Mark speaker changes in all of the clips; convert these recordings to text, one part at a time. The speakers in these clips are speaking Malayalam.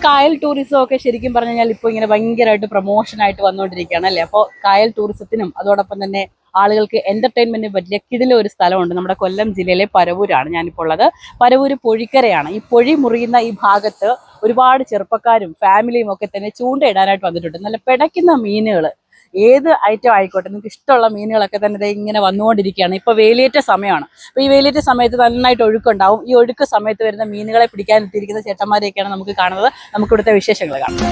Speaker 1: കായൽ ടൂറിസം ഒക്കെ ശരിക്കും പറഞ്ഞു കഴിഞ്ഞാൽ ഇപ്പോൾ ഇങ്ങനെ ഭയങ്കരമായിട്ട് പ്രൊമോഷനായിട്ട് വന്നുകൊണ്ടിരിക്കുകയാണ് അല്ലേ. അപ്പോൾ കായൽ ടൂറിസത്തിനും അതോടൊപ്പം തന്നെ ആളുകൾക്ക് എന്റർടൈൻമെന്റിന് പറ്റിയ കിടില ഒരു സ്ഥലമുണ്ട്. നമ്മുടെ കൊല്ലം ജില്ലയിലെ പരവൂരാണ് ഞാനിപ്പോൾ ഉള്ളത്. പരവൂര് പൊഴിക്കരയാണ്. ഈ പൊഴി മുറിയുന്ന ഈ ഭാഗത്ത് ഒരുപാട് ചെറുപ്പക്കാരും ഫാമിലിയും ഒക്കെ തന്നെ ചൂണ്ടയിടാനായിട്ട് വന്നിട്ടുണ്ട്. നല്ല പിടയ്ക്കുന്ന മീനുകൾ, ഏത് ഐറ്റം ആയിക്കോട്ടെ, നിങ്ങൾക്ക് ഇഷ്ടമുള്ള മീനുകളൊക്കെ തന്നെ ഇങ്ങനെ വന്നുകൊണ്ടിരിക്കുകയാണ്. ഇപ്പോൾ വേലിയേറ്റ സമയമാണ്. അപ്പോൾ ഈ വേലിയേറ്റ സമയത്ത് നന്നായിട്ട് ഒഴുക്കുണ്ടാവും. ഈ ഒഴുക്ക് സമയത്ത് വരുന്ന മീനുകളെ പിടിക്കാൻ എത്തിയിരിക്കുന്ന ചേട്ടന്മാരെയൊക്കെയാണ് നമുക്ക് കാണുന്നത്. നമുക്ക് ഇവിടുത്തെ വിശേഷങ്ങൾ കാണാം.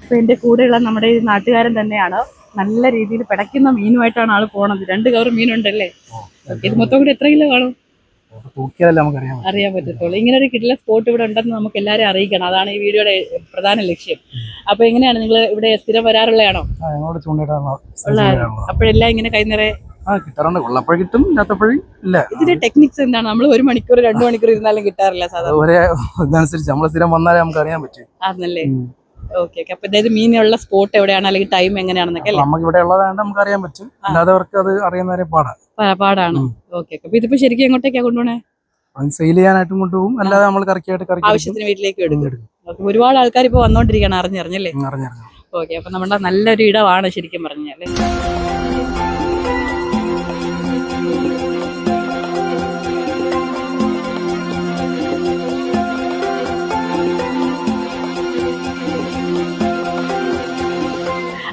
Speaker 1: അപ്പോൾ എൻ്റെ കൂടെയുള്ള നമ്മുടെ ഈ നാട്ടുകാരൻ തന്നെയാണ്. നല്ല രീതിയിൽ പിടയ്ക്കുന്ന മീനുമായിട്ടാണ് ആള് പോണത്. 2 കവർ മീനുണ്ടല്ലേ. ഇത് മൊത്തം കൂടി എത്ര കിലോ കാണും? അറിയാൻ പറ്റത്തുള്ളൂ. ഇങ്ങനെ ഒരു കിടില സ്പോട്ട് ഇവിടെ ഉണ്ടെന്ന് നമുക്ക് എല്ലാവരും അറിയിക്കണം. അതാണ് ഈ വീഡിയോയുടെ പ്രധാന ലക്ഷ്യം. അപ്പൊ എങ്ങനെയാണ് നിങ്ങൾ ഇവിടെ സ്ഥിരം വരാറുള്ളതാണോ? അപ്പോഴെല്ലാം ഇങ്ങനെ കൈനിറയെ
Speaker 2: കിട്ടും.
Speaker 1: ഇതിന്റെ ടെക്നിക്സ് എന്താണ്? നമ്മൾ 1 മണിക്കൂർ 2 മണിക്കൂർ ഇരുന്നാലും കിട്ടാറില്ല
Speaker 2: സാധാരണ.
Speaker 1: ആണല്ലേ. Okay okay. അപ്പൊ അതായത് മീനുള്ള സ്പോട്ട് എവിടെയാണ്, അല്ലെങ്കിൽ ടൈം എങ്ങനെയാണെന്നൊക്കെ
Speaker 2: നമുക്ക് ഇവിടെ ഉള്ളതാണ്ട് നമുക്ക് അറിയാൻ പറ്റും. അല്ലാത്തവർക്ക് അത് അറിയുന്നവരെ
Speaker 1: പാടാണ്. ഓക്കെ. അപ്പൊ ഇതിപ്പോ ശരിക്കും എങ്ങോട്ടേക്കാ കൊണ്ടുപോണേ?
Speaker 2: സെയിൽ ചെയ്യാനായിട്ടും കൊണ്ടുപോകും. അല്ലാതെ നമ്മൾ കറക്റ്റായിട്ട്
Speaker 1: ആവശ്യത്തിന് വീട്ടിലേക്ക് എടുക്കും. ഒരുപാട് ആൾക്കാർ ഇപ്പൊ വന്നോണ്ടിരിക്കുകയാണ് അറിഞ്ഞല്ലേ. ഓക്കെ. അപ്പൊ നമ്മുടെ നല്ലൊരു ഇടമാണ് ശരിക്കും പറഞ്ഞാല്.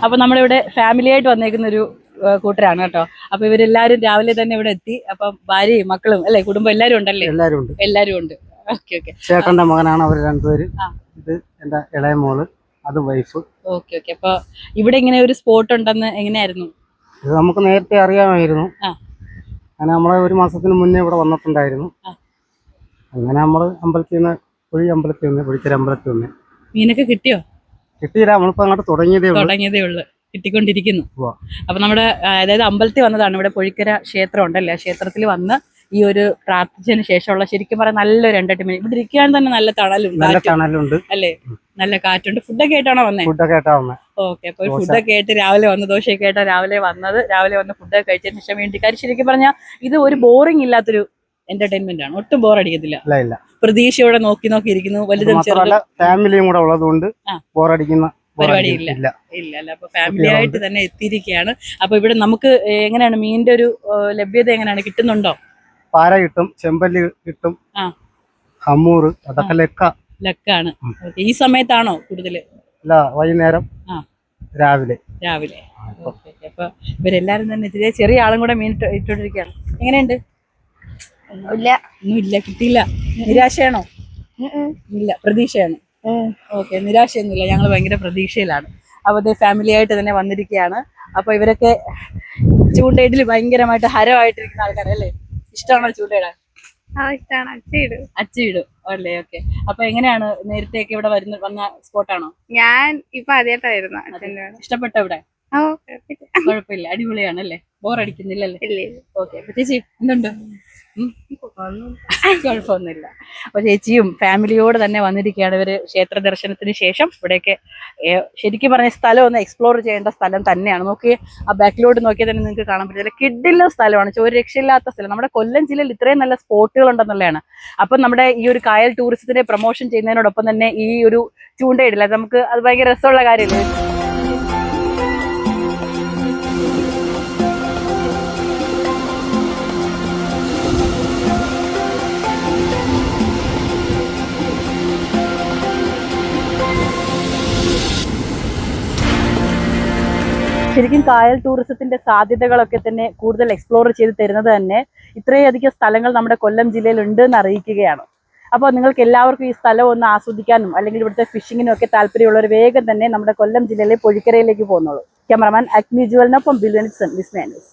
Speaker 1: അപ്പൊ നമ്മളിവിടെ ഫാമിലി ആയിട്ട് വന്നേക്കുന്ന ഒരു കൂട്ടരാണ് കേട്ടോ. അപ്പൊ ഇവരെല്ലാരും രാവിലെ തന്നെ ഇവിടെ എത്തി. അപ്പൊ ഭാര്യയും മക്കളും അല്ലെ, കുടുംബം എല്ലാരും ഉണ്ടല്ലേ? എല്ലാരും ഉണ്ട്. Okay okay.
Speaker 2: ചേട്ടന്റെ മകനാണ് അവർ രണ്ടുപേര്. ഇത് എന്റെ ഇളയ മോള്, അത് വൈഫ്.
Speaker 1: Okay okay. അപ്പൊ ഇവിടെ ഇങ്ങനെ ഒരു സ്പോട്ട് ഉണ്ടെന്ന് എങ്ങനെയായിരുന്നു?
Speaker 2: ഇത് നമുക്ക് നേരത്തെ അറിയാമായിരുന്നു. അങ്ങനെ നമ്മളെ 1 മാസത്തിന് മുന്നേ ഇവിടെ വന്നിട്ടുണ്ടായിരുന്നു. അങ്ങനെ നമ്മള് പൊഴിക്കര അമ്പലത്തിൽ നിന്ന്
Speaker 1: മീനൊക്കെ കിട്ടിയോ?
Speaker 2: കിട്ടിയില്ല. നമ്മളിപ്പോ അങ്ങോട്ട് തുടങ്ങിയതേ
Speaker 1: ഉള്ളു. കിട്ടിക്കൊണ്ടിരിക്കുന്നു. അപ്പൊ നമ്മുടെ അതായത് അമ്പലത്തിൽ വന്നതാണ്. ഇവിടെ പൊഴിക്കര ക്ഷേത്രം ഉണ്ടല്ലേ. ആ ക്ഷേത്രത്തിൽ വന്ന് ഈ ഒരു പ്രാർത്ഥിച്ചതിന് ശേഷമുള്ള ശരിക്കും പറയാൻ നല്ലൊരു എന്റർടൈൻമെന്റ്. ഇവിടെ ഇരിക്കാൻ തന്നെ നല്ല തണലുണ്ട് അല്ലേ. നല്ല കാറ്റുണ്ട്. ഫുഡൊക്കെ ആയിട്ടാണോ വന്നേ? ഓക്കെ. അപ്പൊ ഫുഡൊക്കെ ആയിട്ട് രാവിലെ വന്ന് ദോശയൊക്കെ ആയിട്ടാണ് രാവിലെ വന്ന് ഫുഡൊക്കെ കഴിച്ചതിന് ശേഷം വേണ്ടിക്കാർ ശരിക്കും പറഞ്ഞാൽ ഇത് ഒരു ബോറിംഗ് ഇല്ലാത്തൊരു എന്റർടൈൻമെന്റ് ആണ്. ഒട്ടും ബോറടിക്കത്തില്ല. പ്രതീക്ഷയോടെ നോക്കി ഇരിക്കുന്നു. വലുതും ചെറുതും
Speaker 2: ഫാമിലിയും കൂടെ ഉള്ളതുകൊണ്ട് ബോറടിക്കുന്ന
Speaker 1: പരിപാടിയില്ല. അപ്പൊ ഫാമിലി ആയിട്ട് തന്നെ എത്തിയിരിക്കുകയാണ്. അപ്പൊ ഇവിടെ നമുക്ക് എങ്ങനെയാണ് മീനിന്റെ ഒരു ലഭ്യത എങ്ങനെയാണ്? കിട്ടുന്നുണ്ടോ?
Speaker 2: പാര കിട്ടും, ചെമ്പല്ലി കിട്ടും, ഹമ്മൂറ്, അതൊക്കെ
Speaker 1: ലക്കാണ്. ഈ സമയത്താണോ കൂടുതൽ?
Speaker 2: അല്ല, വൈകുന്നേരം രാവിലെ.
Speaker 1: അപ്പൊ ഇവരെല്ലാരും തന്നെ എത്തിയ ചെറിയ ആളും കൂടെ മീൻ ഇട്ടോണ്ടിരിക്കുകയാണ്. എങ്ങനെയുണ്ട്? ഒന്നുമില്ല, കിട്ടിയില്ല. നിരാശയാണോ? ഇല്ല, പ്രതീക്ഷയാണ്. ഓക്കെ. നിരാശയൊന്നുമില്ല, ഞങ്ങൾ ഭയങ്കര പ്രതീക്ഷയിലാണ്. അപ്പൊ ഇത് ഫാമിലി ആയിട്ട് തന്നെ വന്നിരിക്കുകയാണ്. അപ്പൊ ഇവരൊക്കെ ചൂണ്ടയിടിൽ ഭയങ്കരമായിട്ട് ഹരമായിട്ടിരിക്കുന്ന ആൾക്കാരല്ലേ. ഇഷ്ടമാണോ ചൂണ്ടയിടാൻ? അച്ചിടും അല്ലേ. ഓക്കെ. അപ്പൊ എങ്ങനെയാണ് നേരത്തെയൊക്കെ ഇവിടെ വന്ന സ്പോട്ടാണോ?
Speaker 3: ഞാൻ ഇപ്പൊ ആദ്യമായിട്ടായിരുന്നു.
Speaker 1: ഇഷ്ടപ്പെട്ടോ ഇവിടെ? കുഴപ്പമില്ല, അടിപൊളിയാണ് അല്ലേ. ബോറടിക്കുന്നില്ലല്ലേ? ഓക്കെ. അപ്പൊ ചേച്ചി എന്തുണ്ട്? കുഴപ്പമൊന്നുമില്ല. അപ്പൊ ചേച്ചിയും ഫാമിലിയോട് തന്നെ വന്നിരിക്കുകയാണ്. ഇവര് ക്ഷേത്ര ദർശനത്തിന് ശേഷം ഇവിടെയൊക്കെ ശരിക്കും പറഞ്ഞ സ്ഥലം ഒന്ന് എക്സ്പ്ലോർ ചെയ്യേണ്ട സ്ഥലം തന്നെയാണ്. നോക്കി ആ ബാക്കിലോട്ട് നോക്കിയാൽ തന്നെ നിങ്ങൾക്ക് കാണാൻ പറ്റില്ല. കിഡിലുള്ള സ്ഥലമാണ്, ഒരു രക്ഷയില്ലാത്ത സ്ഥലം. നമ്മുടെ കൊല്ലം ജില്ലയിൽ ഇത്രയും നല്ല സ്പോട്ടുകൾ ഉണ്ടെന്നുള്ളതാണ്. അപ്പം നമ്മുടെ ഈ ഒരു കായൽ ടൂറിസത്തിന്റെ പ്രൊമോഷൻ ചെയ്യുന്നതിനോടൊപ്പം തന്നെ ഈ ഒരു ചൂണ്ടയിടില്ല, നമുക്ക് അത് ഭയങ്കര രസമുള്ള കാര്യമല്ലേ. ശരിക്കും കായൽ ടൂറിസത്തിന്റെ സാധ്യതകളൊക്കെ തന്നെ കൂടുതൽ എക്സ്പ്ലോർ ചെയ്ത് തരുന്നത് തന്നെ ഇത്രയധികം സ്ഥലങ്ങൾ നമ്മുടെ കൊല്ലം ജില്ലയിൽ ഉണ്ട് എന്ന് അറിയിക്കുകയാണ്. അപ്പോൾ നിങ്ങൾക്ക് എല്ലാവർക്കും ഈ സ്ഥലം ഒന്ന് ആസ്വദിക്കാനും അല്ലെങ്കിൽ ഇവിടുത്തെ ഫിഷിങ്ങിനും ഒക്കെ താല്പര്യമുള്ളവർ വേഗം തന്നെ നമ്മുടെ കൊല്ലം ജില്ലയിലെ പൊഴിക്കരയിലേക്ക് പോകുന്നുള്ളൂ. ക്യാമറമാൻ അഗ്നി ജുവലിനൊപ്പം ബില്യൻസൺ വിസ്മയ ന്യൂസ്.